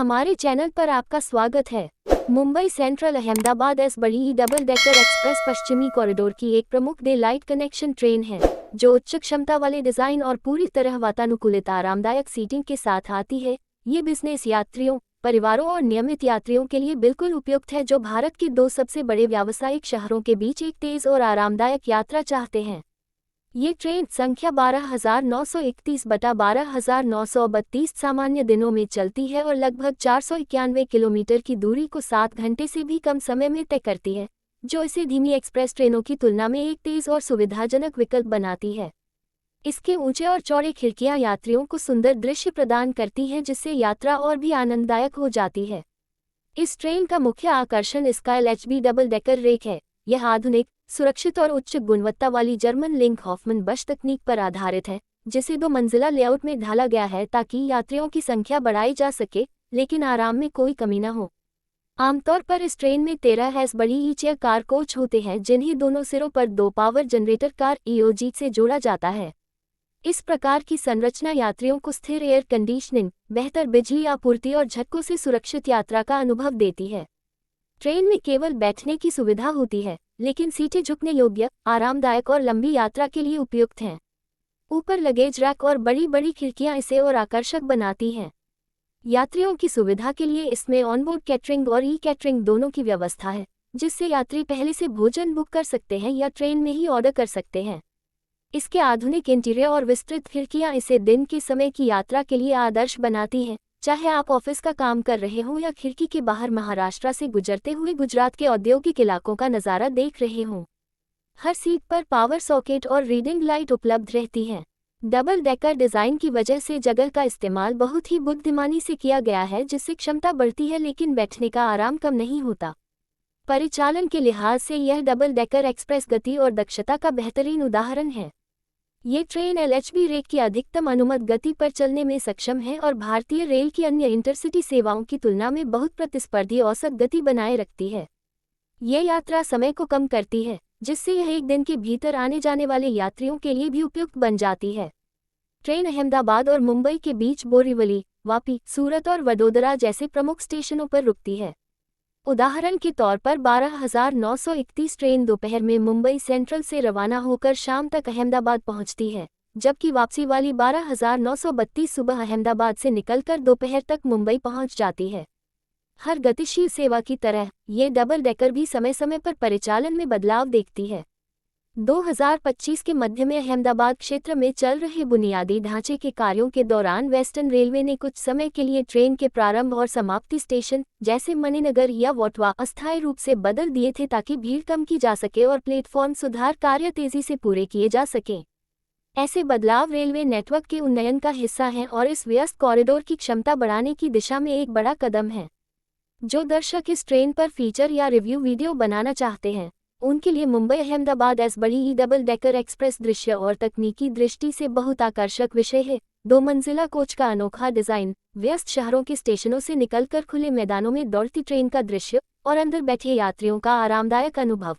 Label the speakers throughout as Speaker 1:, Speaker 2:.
Speaker 1: हमारे चैनल पर आपका स्वागत है। मुंबई सेंट्रल अहमदाबाद एस बड़ी डबल डेकर एक्सप्रेस पश्चिमी कॉरिडोर की एक प्रमुख डे लाइट कनेक्शन ट्रेन है, जो उच्च क्षमता वाले डिजाइन और पूरी तरह वातानुकूलित आरामदायक सीटिंग के साथ आती है। ये बिजनेस यात्रियों, परिवारों और नियमित यात्रियों के लिए बिल्कुल उपयुक्त है, जो भारत के दो सबसे बड़े व्यावसायिक शहरों के बीच एक तेज और आरामदायक यात्रा चाहते हैं। ये ट्रेन संख्या 12,931 बटा 12,932 सामान्य दिनों में चलती है और लगभग 491 किलोमीटर की दूरी को 7 घंटे से भी कम समय में तय करती है, जो इसे धीमी एक्सप्रेस ट्रेनों की तुलना में एक तेज और सुविधाजनक विकल्प बनाती है। इसके ऊंचे और चौड़े खिड़कियां यात्रियों को सुंदर दृश्य प्रदान करती हैं, जिससे यात्रा और भी आनंददायक हो जाती है। इस ट्रेन का मुख्य आकर्षण इसका एलएचबी डबल डेकर रेक है। यह आधुनिक, सुरक्षित और उच्च गुणवत्ता वाली जर्मन लिंक हॉफमैन बश तकनीक पर आधारित है, जिसे 2 मंजिला लेआउट में ढाला गया है ताकि यात्रियों की संख्या बढ़ाई जा सके, लेकिन आराम में कोई कमी न हो। आमतौर पर इस ट्रेन में 13 बड़ी ई-चेयर कार कोच होते हैं, जिन्हें दोनों सिरों पर 2 पावर जनरेटर कार ईओजी से जोड़ा जाता है। इस प्रकार की संरचना यात्रियों को स्थिर एयर कंडीशनिंग, बेहतर बिजली आपूर्ति और झटकों से सुरक्षित यात्रा का अनुभव देती है। ट्रेन में केवल बैठने की सुविधा होती है, लेकिन सीटें झुकने योग्य, आरामदायक और लंबी यात्रा के लिए उपयुक्त हैं। ऊपर लगेज रैक और बड़ी बड़ी खिड़कियां इसे और आकर्षक बनाती हैं। यात्रियों की सुविधा के लिए इसमें ऑनबोर्ड कैटरिंग और ई-कैटरिंग दोनों की व्यवस्था है, जिससे यात्री पहले से भोजन बुक कर सकते हैं या ट्रेन में ही ऑर्डर कर सकते हैं। इसके आधुनिक इंटीरियर और विस्तृत खिड़कियां इसे दिन के समय की यात्रा के लिए आदर्श बनाती हैं, चाहे आप ऑफिस का काम कर रहे हों या खिड़की के बाहर महाराष्ट्र से गुजरते हुए गुजरात के औद्योगिक इलाकों का नज़ारा देख रहे हों। हर सीट पर पावर सॉकेट और रीडिंग लाइट उपलब्ध रहती हैं। डबल डेकर डिज़ाइन की वजह से जगह का इस्तेमाल बहुत ही बुद्धिमानी से किया गया है, जिससे क्षमता बढ़ती है लेकिन बैठने का आराम कम नहीं होता। परिचालन के लिहाज से यह डबल डेकर एक्सप्रेस गति और दक्षता का बेहतरीन उदाहरण है। ये ट्रेन एलएचबी रेक की अधिकतम अनुमत गति पर चलने में सक्षम है और भारतीय रेल की अन्य इंटरसिटी सेवाओं की तुलना में बहुत प्रतिस्पर्धी औसत गति बनाए रखती है। ये यात्रा समय को कम करती है, जिससे यह एक दिन के भीतर आने जाने वाले यात्रियों के लिए भी उपयुक्त बन जाती है। ट्रेन अहमदाबाद और मुंबई के बीच बोरीवली, वापी, सूरत और वडोदरा जैसे प्रमुख स्टेशनों पर रुकती है। उदाहरण के तौर पर 12,931 ट्रेन दोपहर में मुंबई सेंट्रल से रवाना होकर शाम तक अहमदाबाद पहुंचती है, जबकि वापसी वाली 12,932 सुबह अहमदाबाद से निकलकर दोपहर तक मुंबई पहुंच जाती है। हर गतिशील सेवा की तरह ये डबल डेकर भी समय समय पर परिचालन में बदलाव देखती है। 2025 के मध्य में अहमदाबाद क्षेत्र में चल रहे बुनियादी ढांचे के कार्यों के दौरान वेस्टर्न रेलवे ने कुछ समय के लिए ट्रेन के प्रारंभ और समाप्ति स्टेशन, जैसे मणिनगर या वोटवा, अस्थायी रूप से बदल दिए थे ताकि भीड़ कम की जा सके और प्लेटफॉर्म सुधार कार्य तेजी से पूरे किए जा सकें। ऐसे बदलाव रेलवे नेटवर्क के उन्नयन का हिस्सा हैं और इस व्यस्त कॉरिडोर की क्षमता बढ़ाने की दिशा में एक बड़ा कदम है। जो दर्शक इस ट्रेन पर फीचर या रिव्यू वीडियो बनाना चाहते हैं, उनके लिए मुंबई अहमदाबाद एस बड़ी डबल डेकर एक्सप्रेस दृश्य और तकनीकी दृष्टि से बहुत आकर्षक विषय है। 2 मंजिला कोच का अनोखा डिजाइन, व्यस्त शहरों के स्टेशनों से निकलकर खुले मैदानों में दौड़ती ट्रेन का दृश्य और अंदर बैठे यात्रियों का आरामदायक अनुभव।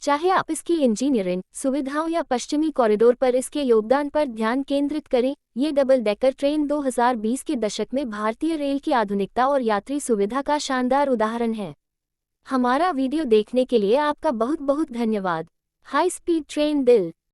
Speaker 1: चाहे आप इसकी इंजीनियरिंग, सुविधाओं या पश्चिमी कॉरिडोर पर इसके योगदान पर ध्यान केंद्रित करें, ये डबल डेकर ट्रेन 2020 के दशक में भारतीय रेल की आधुनिकता और यात्री सुविधा का शानदार उदाहरण है। हमारा वीडियो देखने के लिए आपका बहुत बहुत धन्यवाद। हाई स्पीड ट्रेन दिल